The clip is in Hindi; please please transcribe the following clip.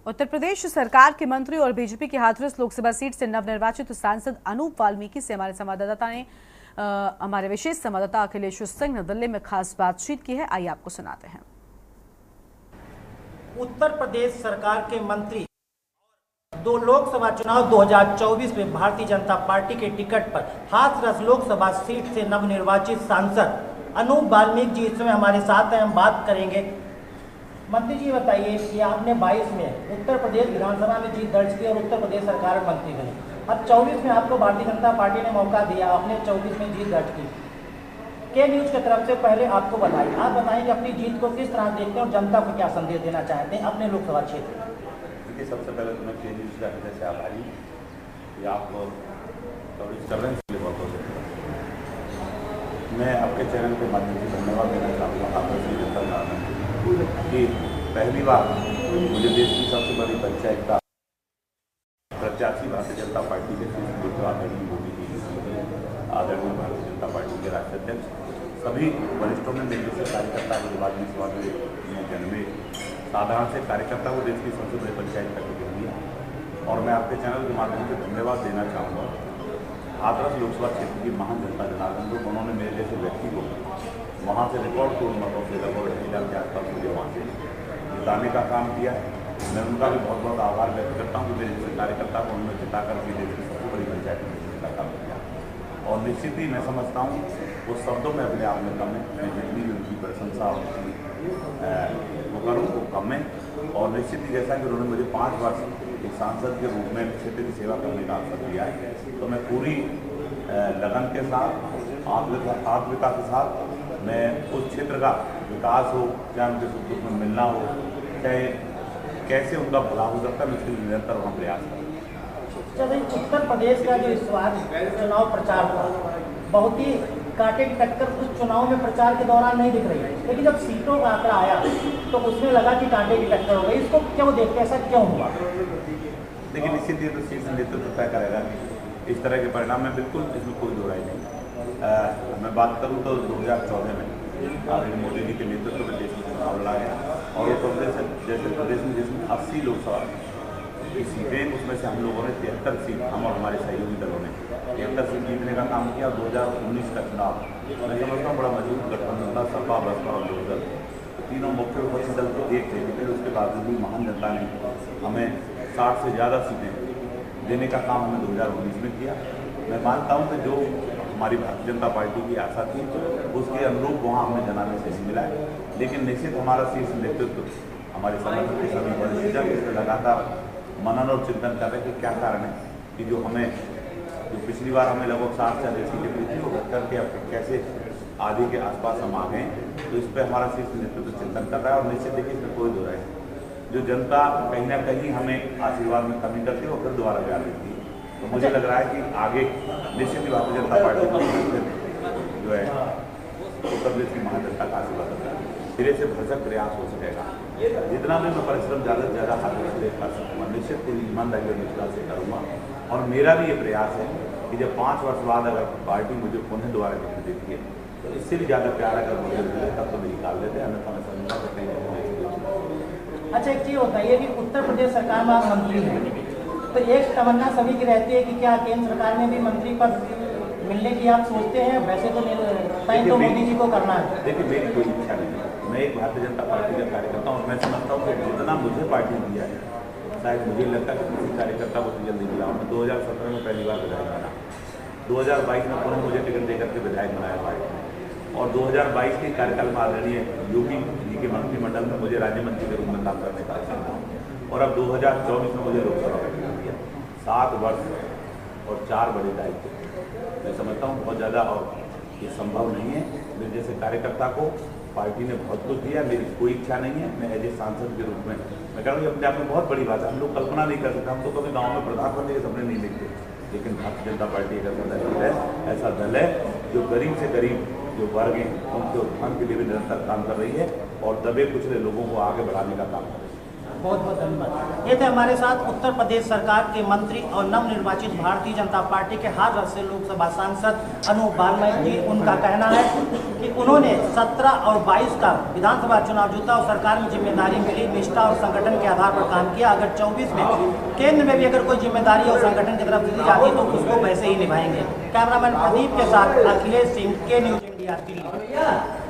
उत्तर प्रदेश सरकार के मंत्री और बीजेपी की हाथरस लोकसभा सीट से नवनिर्वाचित सांसद अनूप वाल्मीकि से हमारे संवाददाता ने हमारे विशेष संवाददाता अखिलेश सिंह ने दिल्ली में खास बातचीत की है। आइए आपको सुनाते हैं। उत्तर प्रदेश सरकार के मंत्री दो लोकसभा चुनाव 2024 में भारतीय जनता पार्टी के टिकट पर हाथरस लोकसभा सीट से नवनिर्वाचित सांसद अनूप वाल्मीकि जी इस समय हमारे साथ हैं। हम बात करेंगे। मंत्री जी बताइए कि आपने 22 में उत्तर प्रदेश विधानसभा में जीत दर्ज की और उत्तर प्रदेश सरकार में मंत्री बने। अब 24 में आपको भारतीय जनता पार्टी ने मौका दिया, आपने 24 में जीत दर्ज की। के न्यूज की तरफ से पहले आपको बधाई। आप बताएं कि अपनी जीत को किस तरह देखते हैं और जनता को क्या संदेश देना चाहते हैं अपने लोकसभा क्षेत्र में। देखिए, सबसे पहले तो मैं के न्यूज का हृदय से आभारी हूँ कि आप कवरेज कर रहे हैं, इसलिए बहुत बहुत धन्यवाद। मैं आपके चैनल के माध्यम से धन्यवाद देना चाहूँगा आपकी जनता कि पहली बार मुझे देश की सबसे बड़ी पंचायत प्रत्याशी भारतीय जनता पार्टी के आदरणीय मोदी जी, आदरणीय भारतीय जनता पार्टी के राष्ट्रीय अध्यक्ष सभी वरिष्ठों ने मेरे से कार्यकर्ता के बाद में जन्मे साधारण से कार्यकर्ता को देश की सबसे बड़ी पंचायत का टिकट दिया। और मैं आपके चैनल के माध्यम से धन्यवाद देना चाहूँगा हाथरस लोकसभा क्षेत्र की महान जनता जनार्दन को। उन्होंने मेरे जैसे व्यक्ति को वहाँ से रिकॉर्ड तोड़ मतों से लगभग 2,000 के आसपास मुझे वहाँ से जिताने का काम किया है। मैं उनका भी बहुत बहुत आभार व्यक्त करता हूँ कि मेरे जैसे कार्यकर्ता को उन्होंने जिता करके देश की सबसे बड़ी पंचायत में जीतने का काम किया। और निश्चित ही मैं समझता हूँ वो शब्दों में अपने आप में कम है। मैं जितनी भी उनकी प्रशंसा उनकी वो करूँ वो कम है। और निश्चित ही जैसा कि उन्होंने मुझे 5 वर्ष एक सांसद के रूप में क्षेत्र की सेवा करने का अवसर दिया है, तो मैं पूरी लगन के साथ आत्मिकता के साथ मैं उस क्षेत्र का विकास हो, चाहे उनके सुख दुख में मिलना हो, चाहे कैसे उनका भला हो सकता है, मैं इसके लिए निरंतर वहाँ प्रयास करूँ। चलिए, उत्तर प्रदेश का जो इस बार चुनाव प्रचार था बहुत ही कांटे की टक्कर उस चुनाव में प्रचार के दौरान नहीं दिख रही है, लेकिन जब सीटों का आंकड़ा आया तो उसमें लगा कि कांटे की टक्कर हो गई। इसको क्यों देखते हैं, ऐसा क्यों हुआ? देखिए, निश्चित ही तो शीर्ष नेतृत्व तय करेगा कि इस तरह के परिणाम में बिल्कुल इसमें कोई दो राय नहीं। मैं बात करूँ तो 2014 में आदरणीय मोदी जी के नेतृत्व में देश में चुनाव लड़ा गया और उत्तर प्रदेश जैसे प्रदेश में जिसमें 80 लोकसभा की सीटें, उसमें से हम लोगों ने 73 सीट, हम और हमारे सहयोगी दलों ने 73 सीट जीतने का काम किया। 2019 का चुनाव मैं समझता हूँ बड़ा मजबूत गठबंधन था, सपा बसपा और लोक दल तीनों मुख्य विपक्षी दल तो एक थे, लेकिन उसके बावजूद भी महान जनता ने हमें 60 से ज़्यादा सीटें देने का काम हमने 2019 में किया। मैं मानता हूँ कि जो हमारी भारतीय जनता पार्टी की आशा थी उसके अनुरूप वहाँ हमें जनाने से नहीं मिला है, लेकिन निश्चित हमारा शीर्ष नेतृत्व हमारे संगठन के सभी वरिष्ठ जन इसमें लगातार मनन और चिंतन कर रहे हैं कि क्या कारण है कि जो पिछली बार हमें लगभग 60 से अधिक सीटें मिली थी वो घट करके अब कैसे आधी के आसपास हम आ गए। तो इस पर हमारा शीर्ष नेतृत्व चिंतन कर रहा है और निश्चित देखिए इसमें कोई दो राय नहीं। जो जनता कहीं ना कहीं हमें आशीर्वाद में कमी करती है और फिर दोबारा प्यार देती है, तो मुझे लग रहा है कि आगे निश्चित ही भारतीय जनता पार्टी जो है उत्तर प्रदेश की महान जनता का आशीर्वाद है, धीरे से भरसक प्रयास हो सकेगा। जितना भी मैं परिश्रम ज़्यादा से ज़्यादा हाथ से कर सकूँगा, निश्चित पूरी ईमानदारी और निष्ठा से करूँगा। और मेरा भी ये प्रयास है कि जब 5 वर्ष बाद अगर पार्टी मुझे पुनः दोबारा टिकट देती है तो इससे भी ज़्यादा प्यार अगर मुझे मिले तब तो मैं निकाल लेते हैं, अन्यथा मैं समझा सकते हैं। अच्छा, एक चीज़ बताइए कि उत्तर प्रदेश सरकार में आप मंत्री हैं, तो एक तमन्ना सभी की रहती है कि क्या केंद्र सरकार में भी मंत्री पद मिलने की आप सोचते हैं? वैसे तो नहीं, तो मोदी जी को करना है। देखिए, मेरी कोई इच्छा नहीं है। मैं एक भारतीय जनता पार्टी का कार्यकर्ता हूँ और मैं समझता हूँ कि जितना मुझे पार्टी ने दिया है शायद मुझे लगता है कि किसी कार्यकर्ता को तो जल्दी मिला। मैं 2017 में पहली बार विधायक बना, 2022 में पुनः मुझे टिकट देकर के विधायक बनाया पार्टी ने, और 2022 के कार्यकाल में आदरणीय योगी जी के मंत्रिमंडल में मुझे राज्य मंत्री के रूप में काम करने का अवसर मिला और अब 2024 में मुझे लोकसभा का टिकट दिया। 7 वर्ष और 4 बड़े दायित्व मैं समझता हूँ बहुत ज़्यादा और ये संभव नहीं है। मेरे जैसे कार्यकर्ता को पार्टी ने बहुत कुछ दिया, मेरी कोई इच्छा नहीं है। मैं एज ए सांसद के रूप में मैं कह रहा हूँ अपने आप में बहुत बड़ी बात है, हम लोग कल्पना नहीं कर सकते। हम तो कभी गाँव में प्रधानमंत्री के सपने नहीं देखते, लेकिन भारतीय जनता पार्टी एक ऐसा दल है जो गरीब से गरीब जो वर्ग हैं उनके उत्थान के लिए भी निरंतर काम कर रही है और दबे कुचले लोगों को आगे बढ़ाने का काम कर रही है। बहुत बहुत धन्यवाद। ये थे हमारे साथ उत्तर प्रदेश सरकार के मंत्री और नवनिर्वाचित भारतीय जनता पार्टी के हाथरस से लोकसभा सांसद अनूप बालमय जी। उनका कहना है कि उन्होंने 17 और 22 का विधानसभा चुनाव जीता और सरकार में जिम्मेदारी मिली, निष्ठा और संगठन के आधार पर काम किया। अगर 24 में केंद्र में भी अगर कोई जिम्मेदारी और संगठन की तरफ से दी जाती है तो उसको वैसे ही निभाएंगे। कैमरामैन प्रदीप के साथ अखिलेश सिंह, के न्यूज इंडिया, दिल्ली।